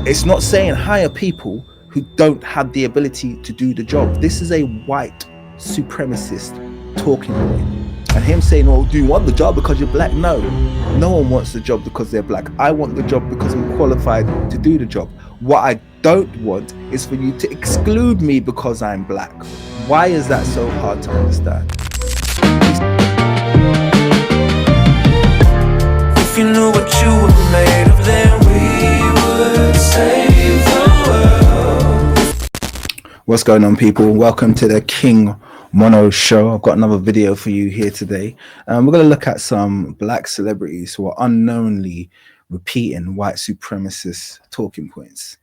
It's not saying hire people who don't have the ability to do the job. This is a white supremacist talking point. And him saying, "Oh, do you want the job because you're black?" No one wants the job because they're black. I want the job because I'm qualified to do the job. What I don't want is for you to exclude me because I'm black. Why is that so hard to understand? If you knew what you were made of, then we would save the world. What's going on, people? Welcome to the King Mono Show. I've got another video for you here today. We're going to look at some black celebrities who are unknowingly repeating white supremacist talking points,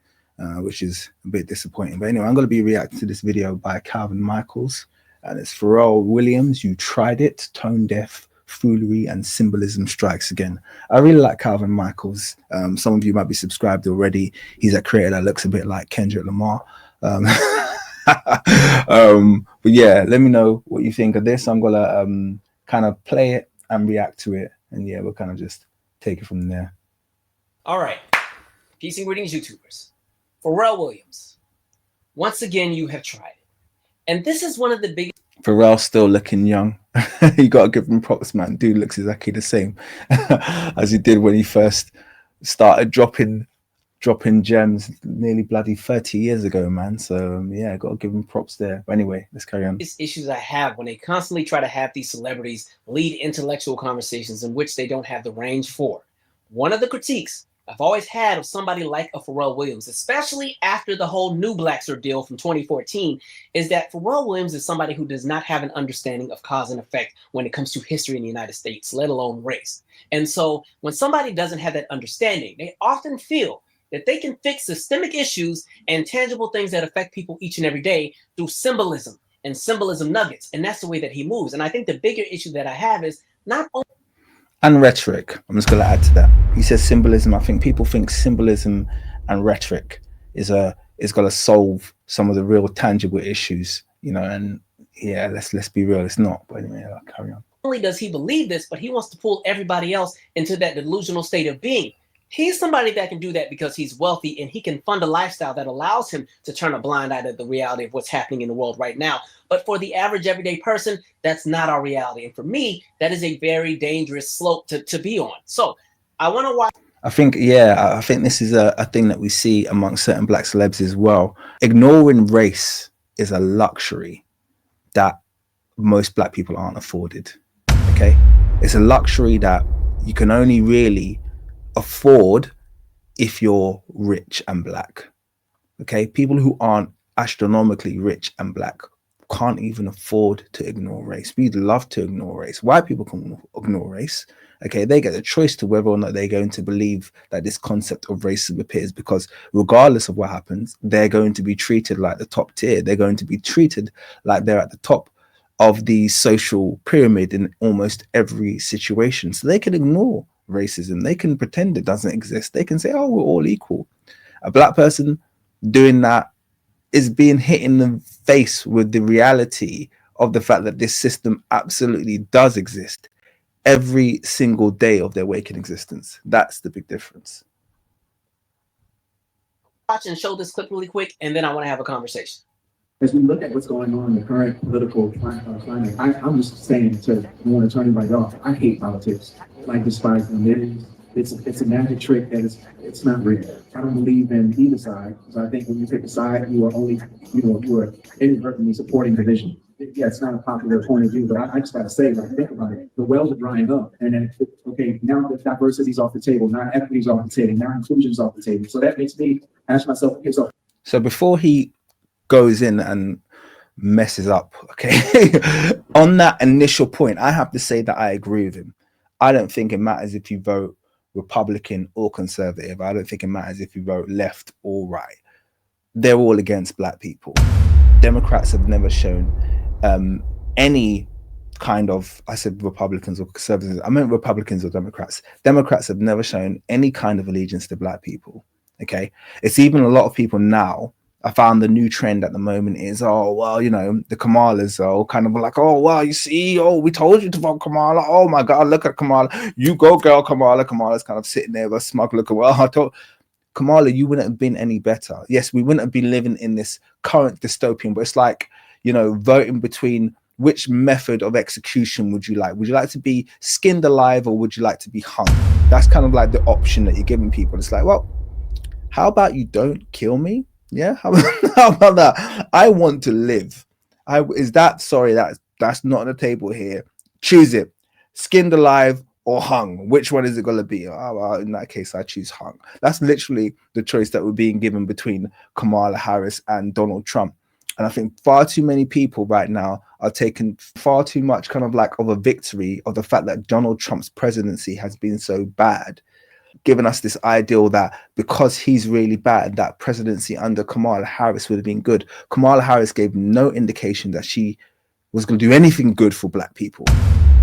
which is a bit disappointing. But anyway, I'm going to be reacting to this video by Calvin Michaels, and it's Pharrell Williams. You tried it, tone deaf, foolery and symbolism strikes again. I really like Calvin Michaels. Some of you might be subscribed already. He's a creator that looks a bit like Kendrick Lamar. But yeah, let me know what you think of this. I'm gonna kind of play it and react to it, and yeah, we'll kind of just take it from there. All right, peace and greetings, YouTubers. Pharrell Williams, once again you have tried it, and this is one of the biggest. Pharrell still looking young. You gotta give him props, man. Dude looks exactly the same as he did when he first started dropping gems nearly bloody 30 years ago, man. So yeah, gotta give him props there. But anyway, let's carry on. These issues I have when they constantly try to have these celebrities lead intellectual conversations in which they don't have the range for. One of the critiques I've always had of somebody like a Pharrell Williams, especially after the whole New Blacks ordeal from 2014, is that Pharrell Williams is somebody who does not have an understanding of cause and effect when it comes to history in the United States, let alone race. And so when somebody doesn't have that understanding, they often feel that they can fix systemic issues and tangible things that affect people each and every day through symbolism and symbolism nuggets. And that's the way that he moves. And I think the bigger issue that I have is not only and rhetoric. I'm just going to add to that. He says symbolism. I think people think symbolism and rhetoric is going to solve some of the real tangible issues, you know. And yeah, let's be real, it's not. But anyway, I'll carry on. Not only does he believe this, but he wants to pull everybody else into that delusional state of being. He's somebody that can do that because he's wealthy and he can fund a lifestyle that allows him to turn a blind eye to the reality of what's happening in the world right now. But for the average everyday person, that's not our reality. And for me, that is a very dangerous slope to be on. So I want to watch. I think this is a thing that we see amongst certain black celebs as well. Ignoring race is a luxury that most black people aren't afforded. Okay, it's a luxury that you can only really afford if you're rich and black. Okay, people who aren't astronomically rich and black can't even afford to ignore race. We'd love to ignore race. White people can ignore race. Okay, they get a choice to whether or not they're going to believe that this concept of racism appears, because regardless of what happens, they're going to be treated like the top tier. They're going to be treated like they're at the top of the social pyramid in almost every situation. So they can ignore racism. They can pretend it doesn't exist. They can say, oh, we're all equal. A black person doing that is being hit in the face with the reality of the fact that this system absolutely does exist every single day of their waking existence. That's the big difference. Watch and show this clip really quick, and then I want to have a conversation. As we look at what's going on in the current political climate, I'm just saying to one attorney like y'all, I hate politics. I despise them. It's a magic trick that it's not real. I don't believe in either side, because I think when you pick a side, you are only you are inadvertently supporting division. Yeah, it's not a popular point of view, but I just gotta say, like, think about it. The wells are drying up, and then okay, now the diversity's off the table, now equity's off the table, now inclusion's off the table. So that makes me ask myself, okay, so before he goes in and messes up, okay, on that initial point, I have to say that I agree with him. I don't think it matters if you vote Republican or conservative. I don't think it matters if you vote left or right. They're all against black people. Democrats have never shown any kind of, I said Republicans or conservatives, I meant Republicans or Democrats. Democrats have never shown any kind of allegiance to black people. Okay, it's even a lot of people now. I found the new trend at the moment is, oh, well, you know, the Kamalas are kind of like, oh, well, you see, oh, we told you to vote Kamala. Oh, my God, look at Kamala. You go, girl, Kamala. Kamala's kind of sitting there with a smug look. Well, I told Kamala, you wouldn't have been any better. Yes, we wouldn't have been living in this current dystopian, but it's like, you know, voting between which method of execution would you like? Would you like to be skinned alive or would you like to be hung? That's kind of like the option that you're giving people. It's like, well, how about you don't kill me? Yeah, how about that? I want to live. That's not on the table here. Choose it. Skinned alive or hung. Which one is it going to be? Oh, well, in that case, I choose hung. That's literally the choice that we're being given between Kamala Harris and Donald Trump. And I think far too many people right now are taking far too much kind of like of a victory of the fact that Donald Trump's presidency has been so bad, giving us this ideal that because he's really bad, that presidency under Kamala Harris would have been good. Kamala Harris gave no indication that she was going to do anything good for Black people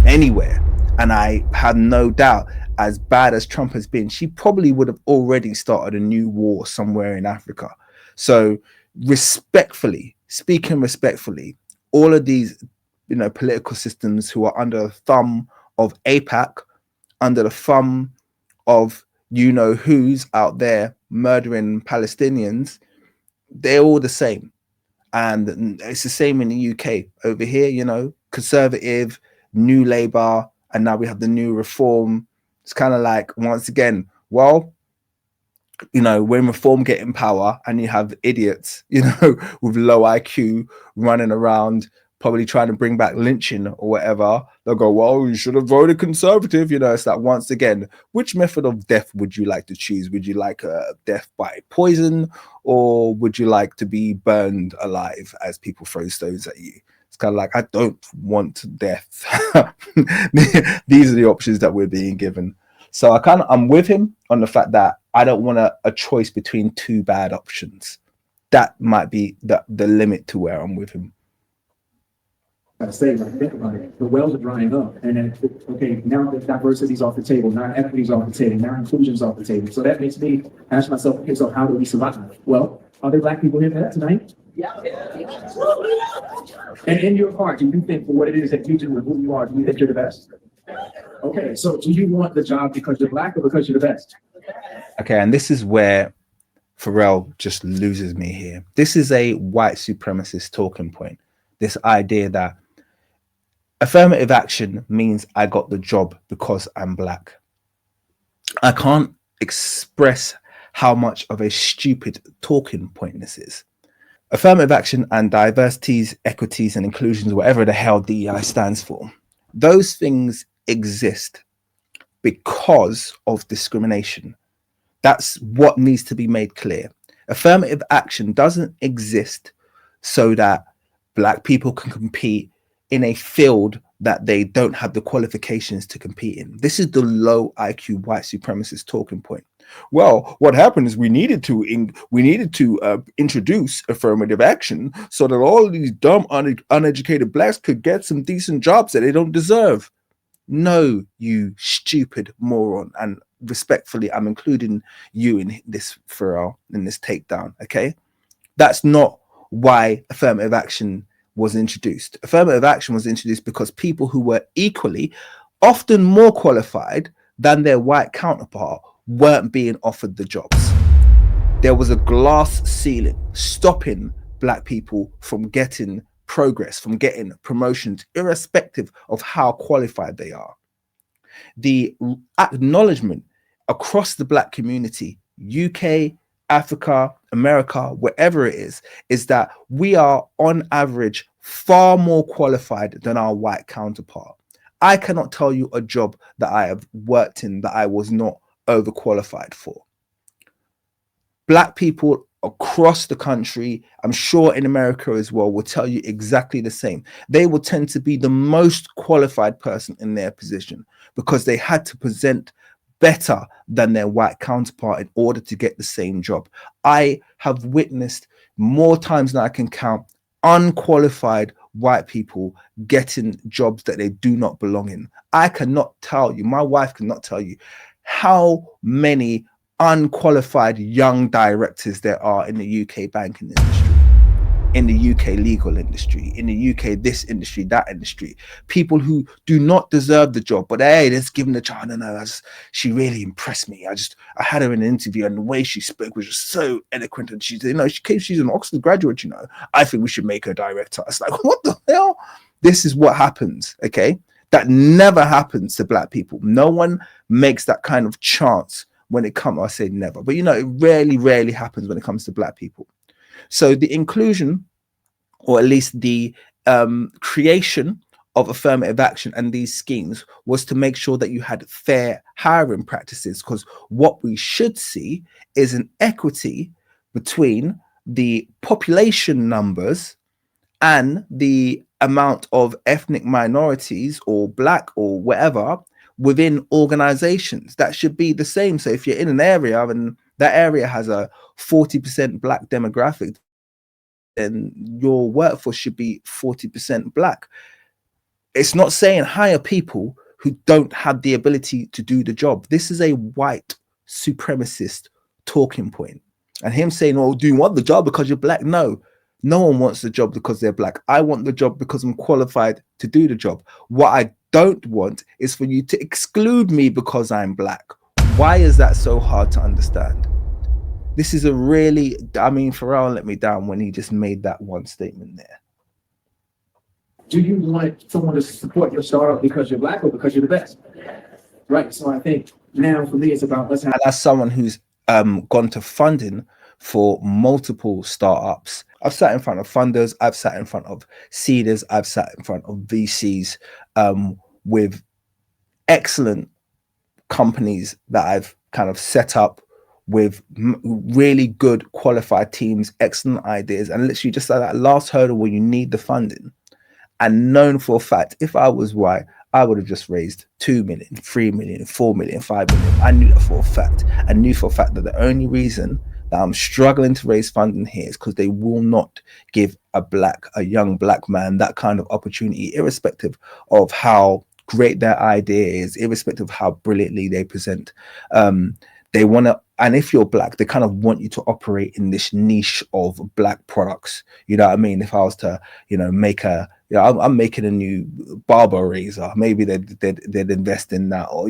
anywhere. And I have no doubt, as bad as Trump has been, she probably would have already started a new war somewhere in Africa. So speaking respectfully, all of these, you know, political systems who are under the thumb of AIPAC, under the thumb of you know who's out there murdering Palestinians, they're all the same. And it's the same in the UK. Over here, you know, Conservative, New Labour, and now we have the New Reform. It's kind of like, once again, well, you know, when Reform get in power and you have idiots, you know, with low IQ running around probably trying to bring back lynching or whatever, they'll go, well, you should have voted Conservative. You know, it's like, once again, which method of death would you like to choose? Would you like a death by poison, or would you like to be burned alive as people throw stones at you? It's kind of like, I don't want death. These are the options that we're being given. So I'm with him on the fact that I don't want a choice between two bad options. That might be the limit to where I'm with him. I say, like, think about it. The wells are drying up, and then, okay, now the diversity's off the table, now equity's off the table, now inclusion's off the table. So that makes me ask myself, okay, so how do we survive? Well, are there Black people here for that tonight? Yeah. And in your heart, do you think for what it is that you do and who you are, do you think you're the best? Okay, so do you want the job because you're Black or because you're the best? Okay, and this is where Pharrell just loses me here. This is a white supremacist talking point. This idea that affirmative action means I got the job because I'm Black. I can't express how much of a stupid talking point this is. Affirmative action and diversities, equities, and inclusions, whatever the hell DEI stands for, those things exist because of discrimination. That's what needs to be made clear. Affirmative action doesn't exist so that Black people can compete in a field that they don't have the qualifications to compete in. This is the low IQ white supremacist talking point. Well, what happened is we needed to introduce affirmative action so that all of these dumb, uneducated Blacks could get some decent jobs that they don't deserve. No, you stupid moron. And respectfully, I'm including you in this, Pharrell, in this takedown. Okay, that's not why affirmative action was introduced. Affirmative action was introduced because people who were equally, often more qualified than their white counterpart, weren't being offered the jobs. There was a glass ceiling stopping Black people from getting progress, from getting promotions, irrespective of how qualified they are. The acknowledgement across the Black community, UK, Africa, America, wherever it is that we are on average far more qualified than our white counterpart. I cannot tell you a job that I have worked in that I was not overqualified for. Black people across the country, I'm sure in America as well, will tell you exactly the same. They will tend to be the most qualified person in their position because they had to present better than their white counterpart in order to get the same job. I have witnessed more times than I can count unqualified white people getting jobs that they do not belong in. I cannot tell you, my wife cannot tell you how many unqualified young directors there are in the UK banking industry. in the UK legal industry, in the UK this industry, that industry, people who do not deserve the job, but hey, let's give them the chance. I don't know, she really impressed me. I had her in an interview, and the way she spoke was just so eloquent, and she's an Oxford graduate, I think we should make her director. It's like, what the hell? This is what happens, okay? That never happens to black people. No one makes that kind of chance when it comes, I say never, but it rarely happens when it comes to black people. So the inclusion, or at least the creation of affirmative action and these schemes, was to make sure that you had fair hiring practices, because what we should see is an equity between the population numbers and the amount of ethnic minorities or black or whatever within organizations. That should be the same. So if you're in an area and that area has a 40% black demographic, then your workforce should be 40% black. It's not saying hire people who don't have the ability to do the job. This is a white supremacist talking point. And him saying, oh, do you want the job because you're black? No one wants the job because they're black. I want the job because I'm qualified to do the job. What I don't want is for you to exclude me because I'm black. Why is that so hard to understand? This is Pharrell let me down when he just made that one statement there. Do you want someone to support your startup because you're black or because you're the best? Right. So I think now for me, it's about let's have. And as someone who's gone to funding for multiple startups, I've sat in front of funders, I've sat in front of seeders, I've sat in front of VCs with excellent companies that I've kind of set up with really good qualified teams, excellent ideas, and literally just like that last hurdle where you need the funding. And known for a fact, if I was white, I would have just raised 2 million, 3 million, 4 million, 5 million. I knew that for a fact. I knew for a fact that the only reason that I'm struggling to raise funding here is because they will not give a young black man that kind of opportunity, irrespective of how great their idea is, irrespective of how brilliantly they present. They want to, and if you're black, they kind of want you to operate in this niche of black products. You know what I mean? If I was to, make I'm making a new barber razor, maybe they'd invest in that. Or,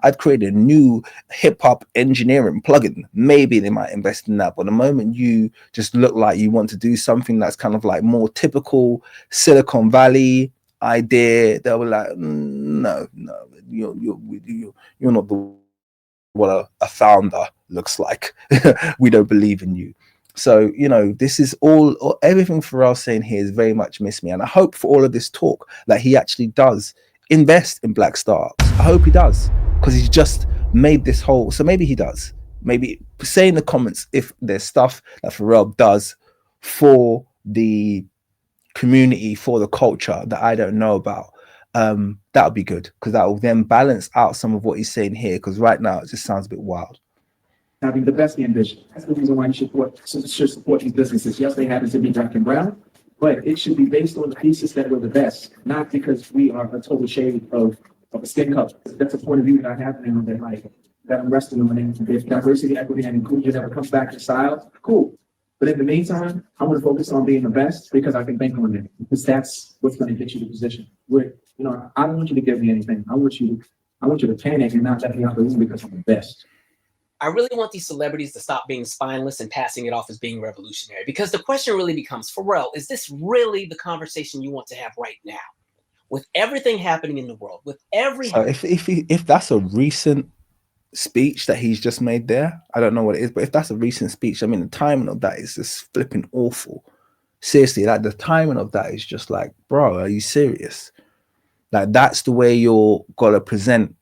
I'd create a new hip hop engineering plugin. Maybe they might invest in that. But the moment you just look like you want to do something that's kind of like more typical Silicon Valley idea, they'll be like, no, you're not what a founder looks like. We don't believe in you. So, this is everything Pharrell's saying here is very much miss me. And I hope for all of this talk that he actually does invest in black startups. I hope he does, because he's just made this whole, so maybe he does. Maybe say in the comments if there's stuff that Pharrell does for the community, for the culture that I don't know about. That would be good, because that will then balance out some of what he's saying here, because right now it just sounds a bit wild. Having the best ambition. That's the reason why you should support these businesses. Yes, they happen to be black and brown, but it should be based on the thesis that we're the best, not because we are a total shade of a skin color. That's a point of view that I have now that I'm resting on. And if diversity, equity, and inclusion ever comes back in style, cool. But in the meantime, I'm going to focus on being the best because I can bank on it, because that's what's going to get you the position. I don't want you to give me anything. I want you to panic and not let me out the room because I'm the best. I really want these celebrities to stop being spineless and passing it off as being revolutionary, because the question really becomes, Pharrell, is this really the conversation you want to have right now? With everything happening in the world, with every... So if that's a recent speech that he's just made there, I don't know what it is, but if that's a recent speech, I mean, the timing of that is just flipping awful. Seriously, like the timing of that is just like, bro, are you serious? Like, that's the way you're gonna present.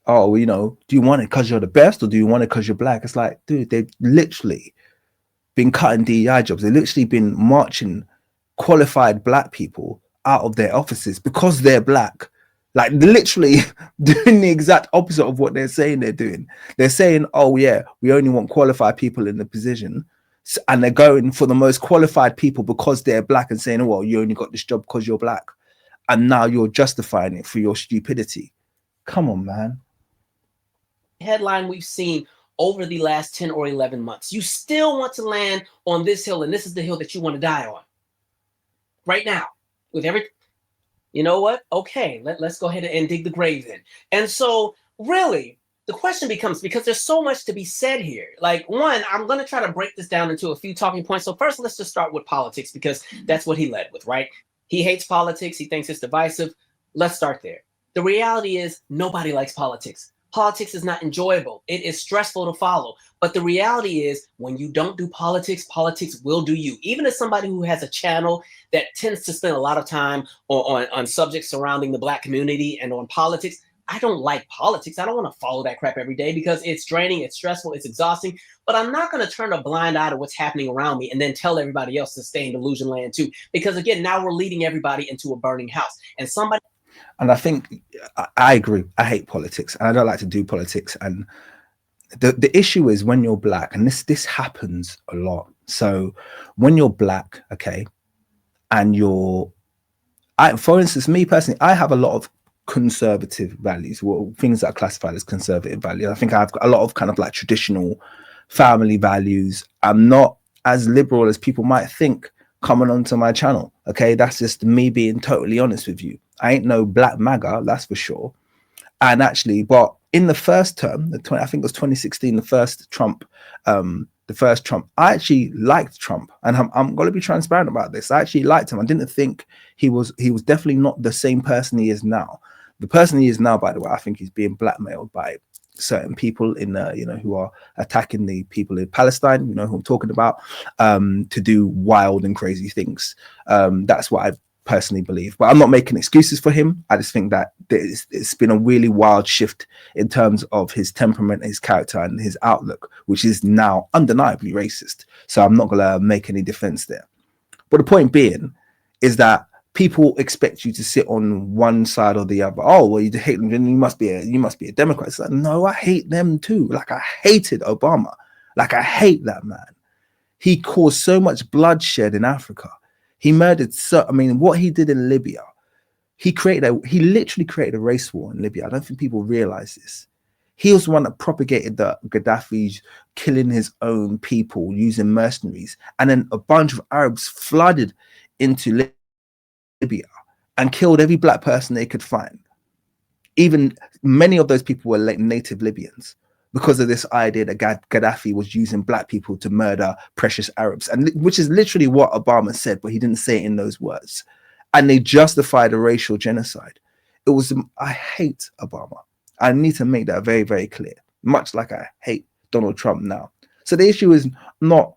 Oh, do you want it because you're the best, or do you want it because you're black? It's like, dude, they've literally been cutting DEI jobs. They've literally been marching qualified black people out of their offices because they're black. Like, they're literally doing the exact opposite of what they're saying they're doing. They're saying, oh yeah, we only want qualified people in the position. And they're going for the most qualified people because they're black and saying, oh, well, you only got this job because you're black. And now you're justifying it for your stupidity. Come on, man. Headline we've seen over the last 10 or 11 months. You still want to land on this hill, and this is the hill that you want to die on right now. With every, you know what? Okay, let's go ahead and dig the grave in. And so really, the question becomes, because there's so much to be said here. Like, one, I'm going to try to break this down into a few talking points. So first, let's just start with politics, because that's what he led with, right? He hates politics. He thinks it's divisive. Let's start there. The reality is nobody likes politics. Politics is not enjoyable. It is stressful to follow. But the reality is, when you don't do politics, politics will do you. Even as somebody who has a channel that tends to spend a lot of time on subjects surrounding the Black community and on politics, I don't like politics. I don't want to follow that crap every day because it's draining, it's stressful, it's exhausting. But I'm not going to turn a blind eye to what's happening around me and then tell everybody else to stay in delusion land too. Because again, now we're leading everybody into a burning house. And somebody. And I think I agree. I hate politics, and I don't like to do politics. And the issue is when you're Black, and this happens a lot. So when you're Black, okay, and for instance, me personally, I have a lot of conservative values, well, things that are classified as conservative values. I think I have a lot of kind of like traditional family values. I'm not as liberal as people might think coming onto my channel. Okay, that's just me being totally honest with you. I ain't no Black MAGA, that's for sure. And actually, but in the first term, I think it was 2016, the first Trump, I actually liked Trump, and I'm going to be transparent about this. I actually liked him. I didn't think he was definitely not the same person he is now. The person he is now, by the way, I think he's being blackmailed by certain people in who are attacking the people in Palestine, who I'm talking about, to do wild and crazy things. That's what I personally believe, but I'm not making excuses for him. I just think that it's been a really wild shift in terms of his temperament, his character, and his outlook, which is now undeniably racist. So I'm not gonna make any defense there. But the point being is that people expect you to sit on one side or the other. Oh, well, you hate them, then you must be a Democrat. It's like, no, I hate them too. Like, I hated Obama. Like, I hate that man. He caused so much bloodshed in Africa. He murdered what he did in Libya, he literally created a race war in Libya. I don't think people realize this. He was the one that propagated the Gaddafi's killing his own people using mercenaries. And then a bunch of Arabs flooded into Libya and killed every Black person they could find. Even many of those people were like native Libyans, because of this idea that Gaddafi was using Black people to murder precious Arabs, and which is literally what Obama said, but he didn't say it in those words. And they justified a racial genocide. I hate Obama. I need to make that very, very clear, much like I hate Donald Trump now. So the issue is not,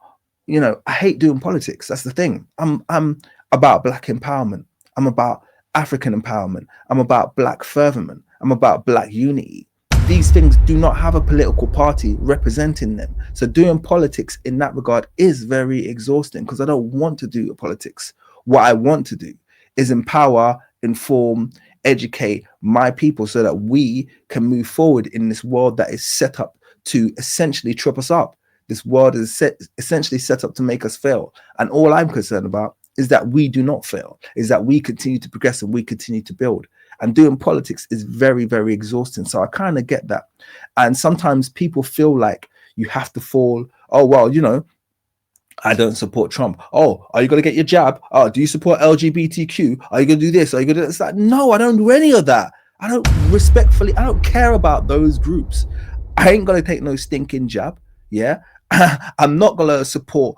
I hate doing politics. That's the thing. I'm about Black empowerment. I'm about African empowerment. I'm about Black fervor. I'm about Black unity. These things do not have a political party representing them. So doing politics in that regard is very exhausting, because I don't want to do politics. What I want to do is empower, inform, educate my people so that we can move forward in this world that is set up to essentially trip us up. This world is essentially set up to make us fail. And all I'm concerned about is that we do not fail, is that we continue to progress and we continue to build. And doing politics is very, very exhausting. So I kind of get that. And sometimes people feel like you have to fall. Oh, well, I don't support Trump. Oh, are you going to get your jab? Oh, do you support LGBTQ? Are you going to do this? Are you going to do this? It's like, no, I don't do any of that. I don't care about those groups. I ain't going to take no stinking jab. Yeah. I'm not going to support,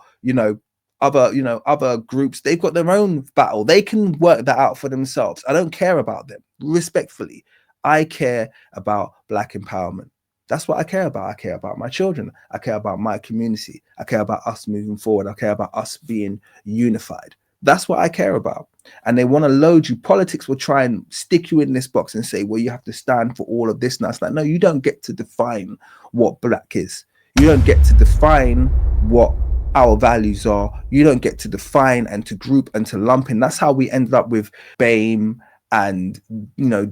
other groups. They've got their own battle. They can work that out for themselves. I don't care about them. Respectfully, I care about Black empowerment. That's what I care about. I care about my children. I care about my community. I care about us moving forward. I care about us being unified. That's what I care about. And they want to load you. Politics will try and stick you in this box and say, well, you have to stand for all of this. And that's like, no, you don't get to define what Black is. You don't get to define what our values are. You don't get to define and to group and to lump in. That's how we ended up with BAME and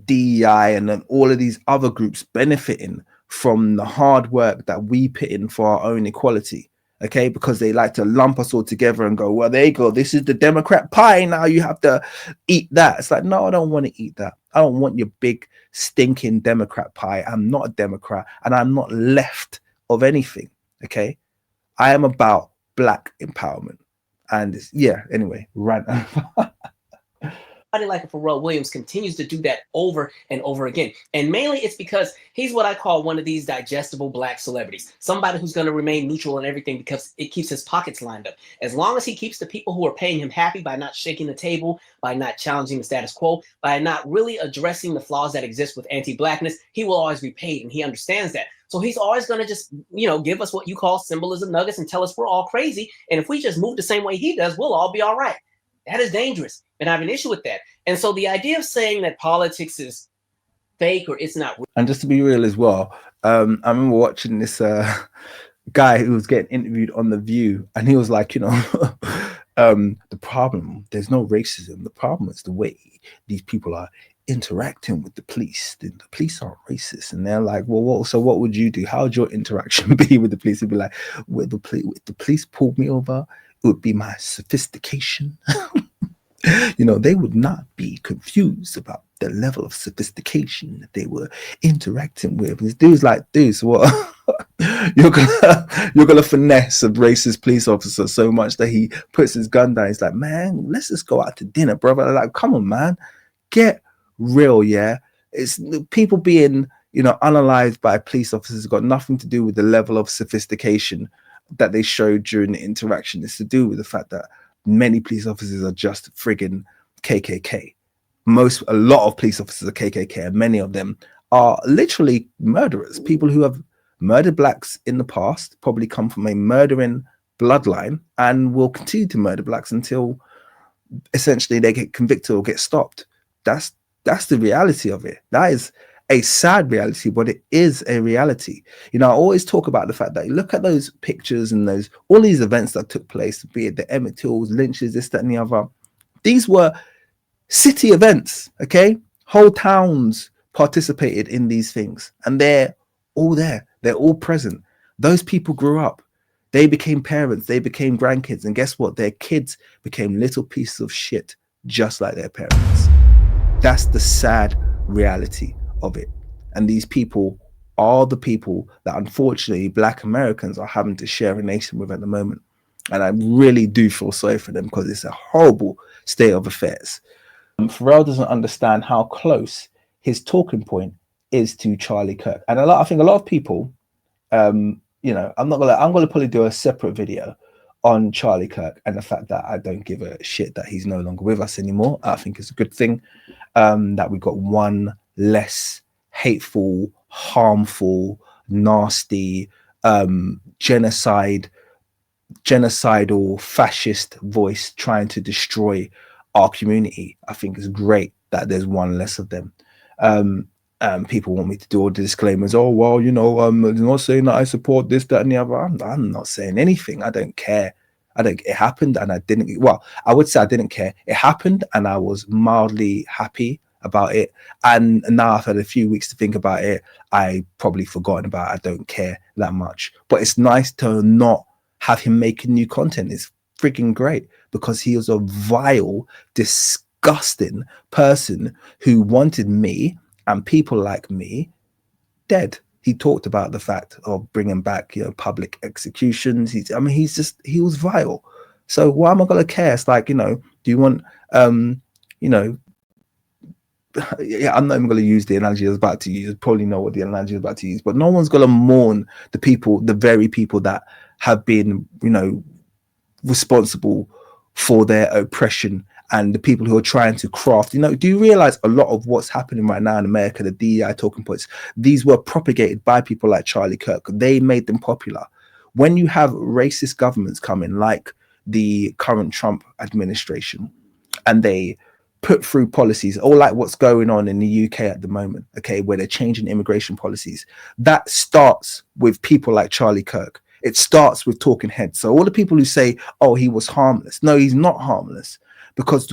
DEI and then all of these other groups benefiting from the hard work that we put in for our own equality. Okay, because they like to lump us all together and go, well, there you go, this is the Democrat pie, now you have to eat that. It's like, no, I don't want to eat that. I don't want your big stinking Democrat pie. I'm not a Democrat, and I'm not left of anything, okay, I am about Black empowerment. And yeah, anyway, rant. Somebody like a Pharrell Williams continues to do that over and over again. And mainly it's because he's what I call one of these digestible Black celebrities. Somebody who's going to remain neutral in everything because it keeps his pockets lined up. As long as he keeps the people who are paying him happy by not shaking the table, by not challenging the status quo, by not really addressing the flaws that exist with anti-Blackness, he will always be paid, and he understands that. So he's always going to just, give us what you call symbolism nuggets and tell us we're all crazy. And if we just move the same way he does, we'll all be all right. That is dangerous, and I have an issue with that. And so the idea of saying that politics is fake or it's not real. And just to be real as well, I remember watching this guy who was getting interviewed on The View, and he was like, the problem, there's no racism. The problem is the way these people are interacting with the police. The police aren't racist. And they're like, well, so what would you do? How would your interaction be with the police? It'd be like, if the police pulled me over, it would be my sophistication. They would not be confused about the level of sophistication that they were interacting with. This dude's like, so what? you're gonna finesse a racist police officer so much that he puts his gun down. He's like, man, let's just go out to dinner, brother. Like, come on, man, get real, yeah. It's people being, unalived by police officers got nothing to do with the level of sophistication that they showed during the interaction. It's to do with the fact that many police officers are just friggin' KKK. A lot of police officers are KKK, and many of them are literally murderers. People who have murdered Blacks in the past probably come from a murdering bloodline and will continue to murder Blacks until essentially they get convicted or get stopped. That's the reality of it. That is a sad reality, but it is a reality. I always talk about the fact that you look at those pictures and all these events that took place, be it the Emmett Tills, lynches, this, that, and the other. These were city events, okay? Whole towns participated in these things, and they're all there. They're all present. Those people grew up. They became parents. They became grandkids. And guess what? Their kids became little pieces of shit, just like their parents. That's the sad reality of it. And these people are the people that unfortunately Black Americans are having to share a nation with at the moment. And I really do feel sorry for them because it's a horrible state of affairs. Pharrell doesn't understand how close his talking point is to Charlie Kirk. And I think a lot of people, I'm gonna probably do a separate video on Charlie Kirk and the fact that I don't give a shit that he's no longer with us anymore. I think it's a good thing that we got one less hateful, harmful, nasty, genocidal, fascist voice trying to destroy our community. I think it's great that there's one less of them. People want me to do all the disclaimers. Oh, well, I'm not saying that I support this, that, and the other. I'm not saying anything. I don't care. It happened and I didn't. Well, I would say I didn't care. It happened and I was mildly happy about it. And now I've had a few weeks to think about it. I probably forgotten about it. I don't care that much. But it's nice to not have him making new content. It's freaking great because he was a vile, disgusting person who wanted me and people like me dead. He talked about the fact of bringing back, public executions. He was vile. So why am I going to care? It's like, do you want, yeah, I'm not even going to use the analogy I was about to use. You probably know what the analogy I was about to use, but no one's going to mourn the very people that have been, responsible for their oppression and the people who are trying to craft. Do you realize a lot of what's happening right now in America, the DEI talking points, these were propagated by people like Charlie Kirk. They made them popular. When you have racist governments coming like the current Trump administration, and they put through policies, or like what's going on in the UK at the moment, okay, where they're changing immigration policies, that starts with people like Charlie Kirk. It starts with talking heads. So all the people who say, oh, he was harmless. No, he's not harmless, because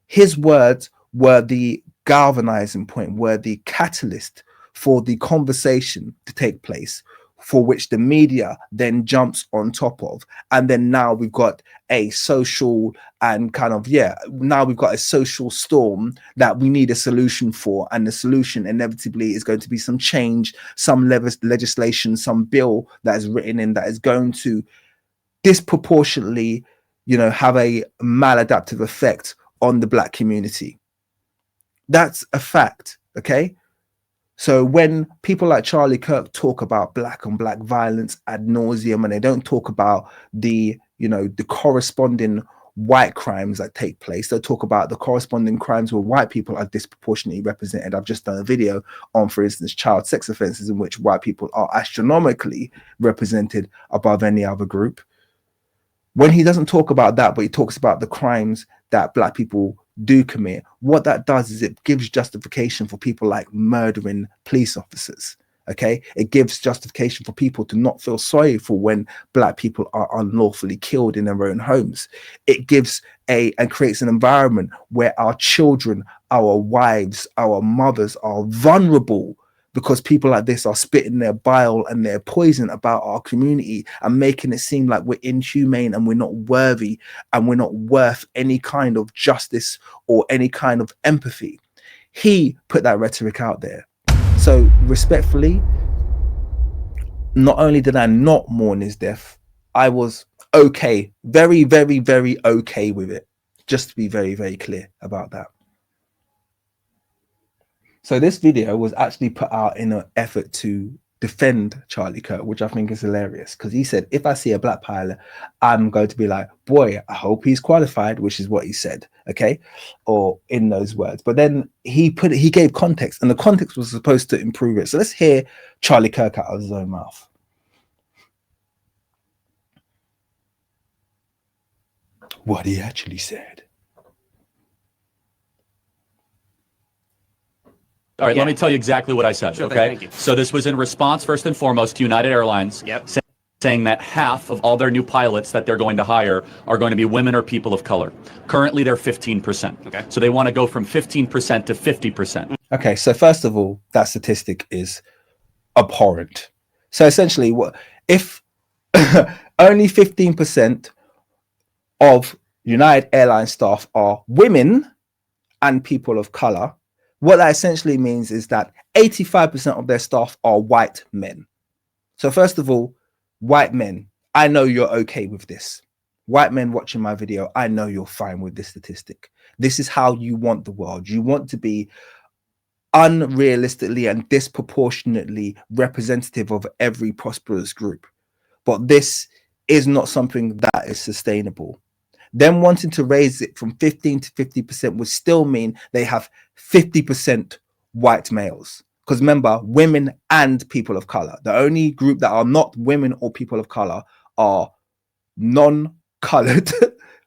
his words were the galvanizing point, were the catalyst for the conversation to take place, for which the media then jumps on top of. And then now we've got a social and kind of, now we've got a social storm that we need a solution for. And the solution inevitably is going to be some change, some legislation, some bill that is written in that is going to disproportionately, have a maladaptive effect on the Black community. That's a fact, okay? So when people like Charlie Kirk talk about Black on Black violence ad nauseum, and they don't talk about the corresponding white crimes that take place, they'll talk about the corresponding crimes where white people are disproportionately represented. I've just done a video on, for instance, child sex offenses in which white people are astronomically represented above any other group. When he doesn't talk about that, but he talks about the crimes that Black people do commit, what that does is it gives justification for people like murdering police officers. Okay, it gives justification for people to not feel sorry for when Black people are unlawfully killed in their own homes. It gives and creates an environment where our children, our wives, our mothers are vulnerable because people like this are spitting their bile and their poison about our community and making it seem like we're inhumane and we're not worthy and we're not worth any kind of justice or any kind of empathy. He put that rhetoric out there. So respectfully, not only did I not mourn his death, I was okay, very, very, very okay with it. Just to be very, very clear about that. So this video was actually put out in an effort to defend Charlie Kirk, which I think is hilarious, because he said, if I see a Black pilot, I'm going to be like, boy, I hope he's qualified, which is what he said, okay, or in those words. But then he gave context, and the context was supposed to improve it. So let's hear Charlie Kirk out of his own mouth. What he actually said. All right, let me tell you exactly what I said, Sure, okay? thank you. So this was in response, first and foremost, to United Airlines saying that half of all their new pilots that they're going to hire are going to be women or people of color. Currently, they're 15%. Okay. So they want to go from 15% to 50%. Okay, so first of all, that statistic is abhorrent. So essentially, what if only 15% of United Airlines staff are women and people of color? What that essentially means is that 85% of their staff are white men. So first of all, white men, I know you're okay with this. White men watching my video, I know you're fine with this statistic. This is how you want the world. You want to be unrealistically and disproportionately representative of every prosperous group. But this is not something that is sustainable. Them wanting to raise it from 15 to 50% would still mean they have 50% white males. Because remember, women and people of color. The only group that are not women or people of color are non-colored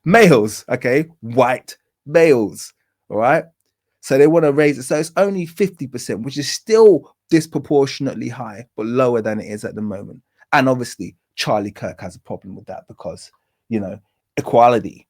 males, okay? White males, all right? So they want to raise it. So it's only 50%, which is still disproportionately high, but lower than it is at the moment. And obviously, Charlie Kirk has a problem with that because, equality.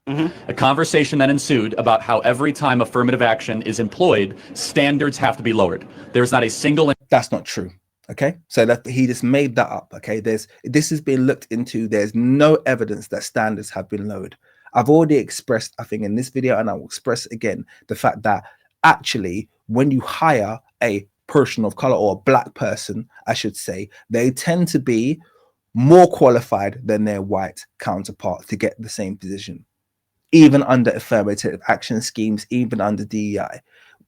A conversation then ensued about how every time affirmative action is employed, standards have to be lowered. There's not a single... That's not true. Okay, so that he just made that up. Okay, this has been looked into. There's no evidence that standards have been lowered. I've already expressed, I think, in this video, and I will express again, the fact that actually when you hire a person of color, or a Black person, I should say, they tend to be more qualified than their white counterpart to get the same position, even under affirmative action schemes, even under DEI.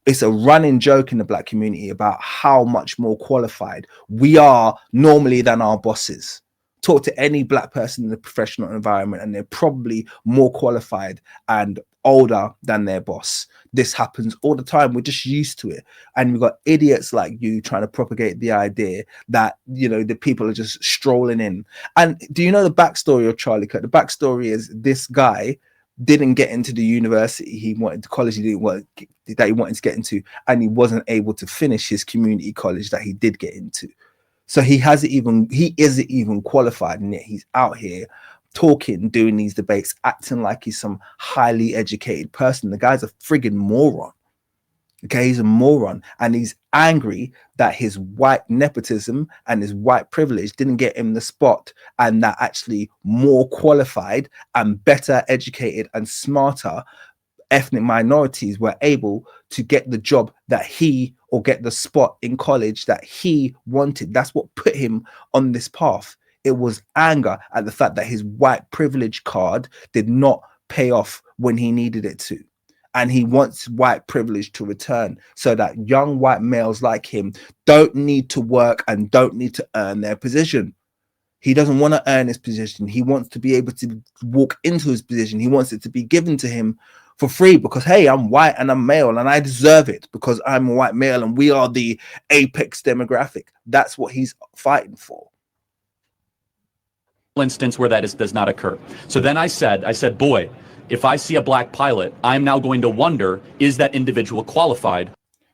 It's a running joke in the Black community about how much more qualified we are normally than our bosses. Talk to any Black person in the professional environment and they're probably more qualified and older than their boss. This happens all the time. We're just used to it. And we've got idiots like you trying to propagate the idea that, the people are just strolling in. And do you know the backstory of Charlie Kirk? The backstory is this guy didn't get into the university he wanted, the college he wanted to get into, and he wasn't able to finish his community college that he did get into. So he isn't even qualified, and yet he's out here talking, doing these debates, acting like he's some highly educated person. The guy's a friggin' moron. Okay, he's a moron, and he's angry that his white nepotism and his white privilege didn't get him the spot, and that actually more qualified and better educated and smarter ethnic minorities were able to get the job that he, or get the spot in college that he wanted. That's what put him on this path. It was anger at the fact that his white privilege card did not pay off when he needed it to. And he wants white privilege to return so that young white males like him don't need to work and don't need to earn their position. He doesn't want to earn his position. He wants to be able to walk into his position. He wants it to be given to him for free because, hey, I'm white and I'm male and I deserve it because I'm a white male and we are the apex demographic. That's what he's fighting for. Instance where that does not occur. So then I said, boy, if I see a black pilot, I'm now going to wonder, is that individual qualified?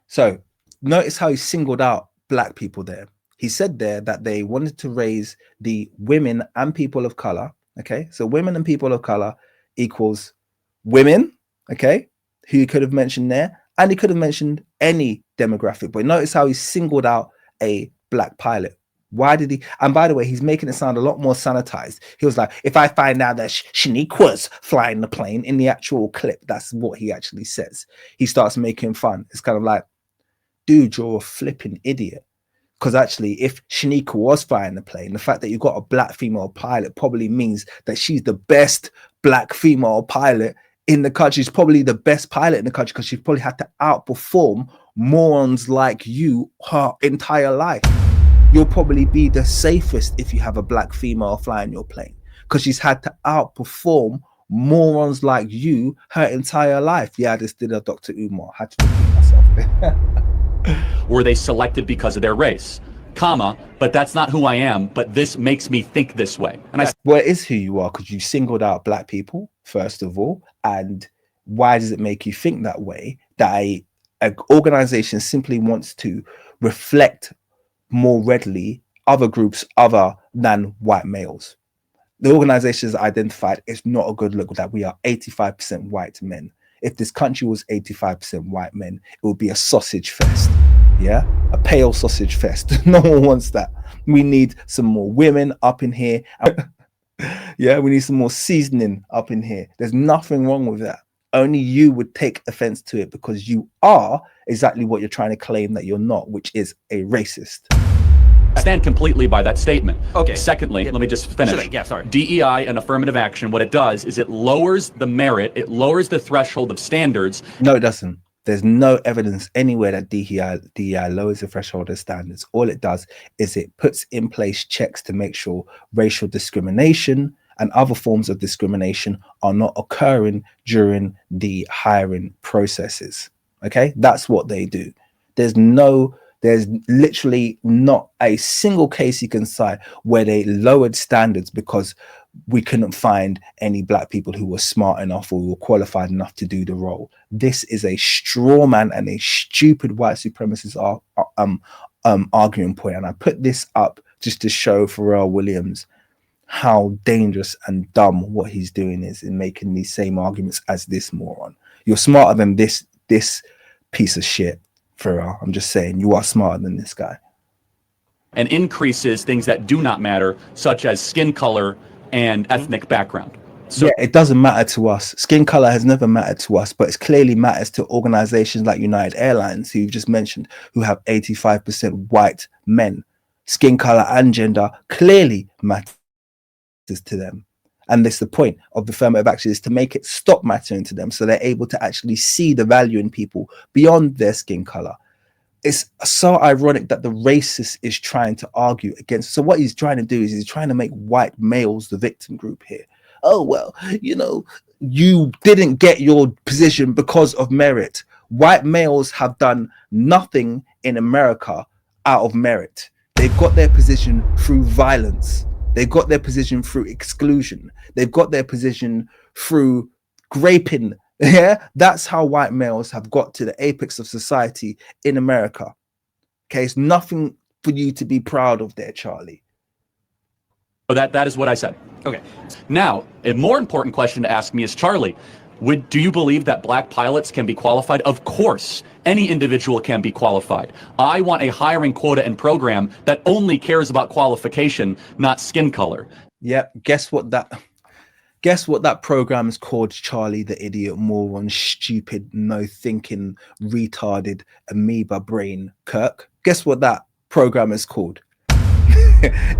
So notice how he singled out black people there. He said there that they wanted to raise the women and people of color. Okay, so women and people of color equals women. Okay, who he could have mentioned there, and he could have mentioned any demographic. But notice how he singled out a black pilot. Why did he? And by the way, he's making it sound a lot more sanitized. He was like, if I find out that Shanique was flying the plane in the actual clip, that's what he actually says. He starts making fun. It's kind of like, dude, you're a flipping idiot. Because actually, if Shanique was flying the plane, the fact that you got a black female pilot probably means that she's the best black female pilot in the country. She's probably the best pilot in the country because she probably had to outperform morons like you her entire life. You'll probably be the safest if you have a black female flying your plane because she's had to outperform morons like you her entire life. Yeah, I just did a Dr. Umar. I had to repeat myself there. Were they selected because of their race? Comma, but that's not who I am, but this makes me think this way. And well, it is who you are because you singled out black people, first of all. And why does it make you think that way? That an organization simply wants to reflect more readily other groups other than white males. The organization is identified it's not a good look that we are 85% white men. If this country was 85% white men, it would be a sausage fest. Yeah, a pale sausage fest. No one wants that. We need some more women up in here. Yeah, we need some more seasoning up in here. There's nothing wrong with that. Only you would take offense to it because you are exactly what you're trying to claim that you're not, which is a racist. I stand completely by that statement. Okay. Secondly, let me just finish. Yeah, sorry. DEI and affirmative action, what it does is it lowers the merit, it lowers the threshold of standards. No, it doesn't. There's no evidence anywhere that DEI lowers the threshold of standards. All it does is it puts in place checks to make sure racial discrimination and other forms of discrimination are not occurring during the hiring processes. Okay, that's what they do. There's literally not a single case you can cite where they lowered standards because we couldn't find any black people who were smart enough or were qualified enough to do the role. This is a straw man and a stupid white supremacist arguing point. And I put this up just to show Pharrell Williams how dangerous and dumb what he's doing is in making these same arguments as this moron. You're smarter than this piece of shit, Pharrell. I'm just saying, you are smarter than this guy. And increases things that do not matter, such as skin color and ethnic background. So yeah, it doesn't matter to us. Skin color has never mattered to us, but it clearly matters to organizations like United Airlines, who you've just mentioned, who have 85% white men. Skin color and gender clearly matters to them. And this is the point of affirmative action, is to make it stop mattering to them so they're able to actually see the value in people beyond their skin color. It's so ironic that the racist is trying to argue against. So what he's trying to do is he's trying to make white males the victim group here. Oh, well, you didn't get your position because of merit. White males have done nothing in America out of merit. They've got their position through violence. They've got their position through exclusion. They've got their position through graping. Yeah, that's how white males have got to the apex of society in America. Okay, it's nothing for you to be proud of there, Charlie. that is what I said. Okay. Now, a more important question to ask me is, Charlie, Do you believe that black pilots can be qualified? Of course, any individual can be qualified. I want a hiring quota and program that only cares about qualification, not skin color. Yep. Guess what that program is called, Charlie, the idiot, moron, stupid, no thinking, retarded, amoeba brain, Kirk? Guess what that program is called?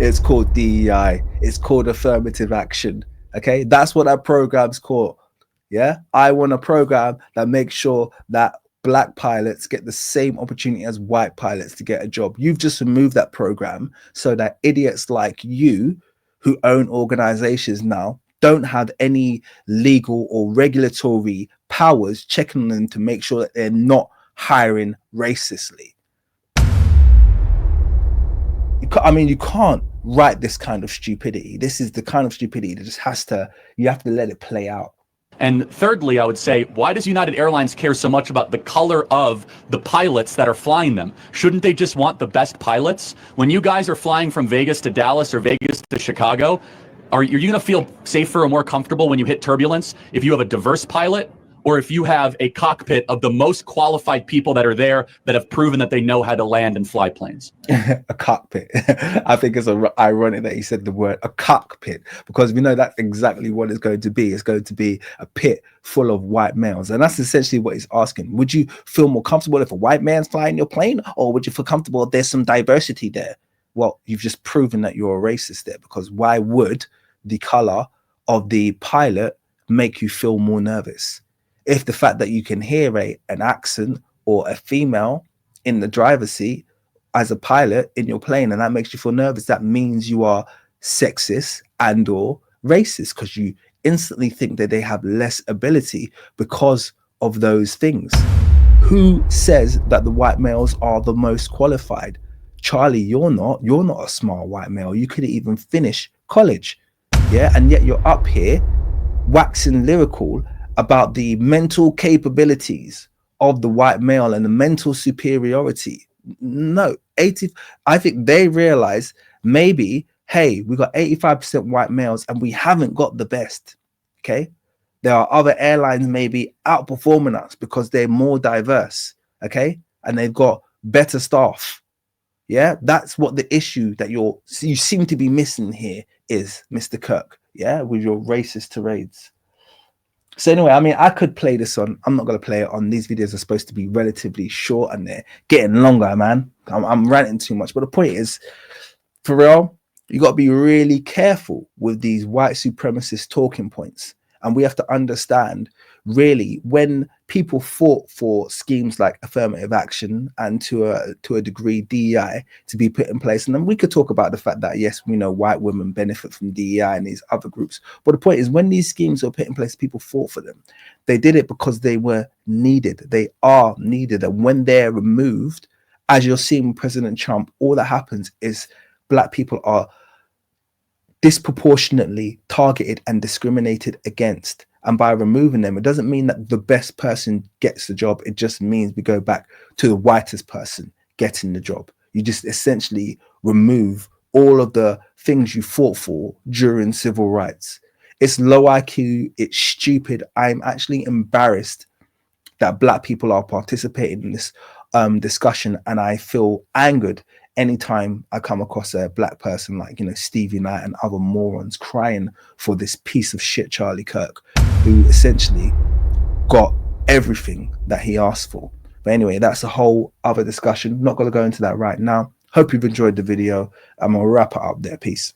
It's called DEI. It's called affirmative action. Okay, that's what that program's called. Yeah, I want a program that makes sure that black pilots get the same opportunity as white pilots to get a job. You've just removed that program so that idiots like you who own organizations now don't have any legal or regulatory powers checking on them to make sure that they're not hiring racistly. You can't write this kind of stupidity. This is the kind of stupidity that just you have to let it play out. And thirdly, I would say, why does United Airlines care so much about the color of the pilots that are flying them? Shouldn't they just want the best pilots? When you guys are flying from Vegas to Dallas or Vegas to Chicago, are you going to feel safer or more comfortable when you hit turbulence if you have a diverse pilot, or if you have a cockpit of the most qualified people that are there that have proven that they know how to land and fly planes? A cockpit. I think it's ironic that he said the word a cockpit, because we know that's exactly what it's going to be. It's going to be a pit full of white males. And that's essentially what he's asking. Would you feel more comfortable if a white man's flying your plane, or would you feel comfortable if there's some diversity there? Well, you've just proven that you're a racist there, because why would the color of the pilot make you feel more nervous? If the fact that you can hear an accent or a female in the driver's seat as a pilot in your plane, and that makes you feel nervous, that means you are sexist and or racist, because you instantly think that they have less ability because of those things. Who says that the white males are the most qualified? Charlie, you're not a smart white male. You couldn't even finish college. Yeah, and yet you're up here waxing lyrical about the mental capabilities of the white male and the mental superiority. No, I think they realize maybe, hey, we got 85% white males and we haven't got the best. Okay, there are other airlines maybe outperforming us because they're more diverse. Okay, and they've got better staff. Yeah, that's what the issue that you seem to be missing here is, Mr. Kirk. Yeah, with your racist tirades. So anyway, I could play this on. I'm not going to play it on. These videos are supposed to be relatively short and they're getting longer, man. I'm ranting too much. But the point is, Pharrell, you got to be really careful with these white supremacist talking points. And we have to understand, really, when people fought for schemes like affirmative action and to a degree DEI to be put in place. And then we could talk about the fact that, yes, we know white women benefit from DEI and these other groups. But the point is, when these schemes were put in place, people fought for them. They did it because they were needed. They are needed. And when they're removed, as you're seeing with President Trump, all that happens is black people are disproportionately targeted and discriminated against. And by removing them, it doesn't mean that the best person gets the job. It just means we go back to the whitest person getting the job. You just essentially remove all of the things you fought for during civil rights. It's low IQ. It's stupid. I'm actually embarrassed that black people are participating in this discussion. And I feel angered anytime I come across a black person like, Stevie Knight and other morons crying for this piece of shit, Charlie Kirk, who essentially got everything that he asked for. But anyway, that's a whole other discussion. Not going to go into that right now. Hope you've enjoyed the video. I'm going to wrap it up there. Peace.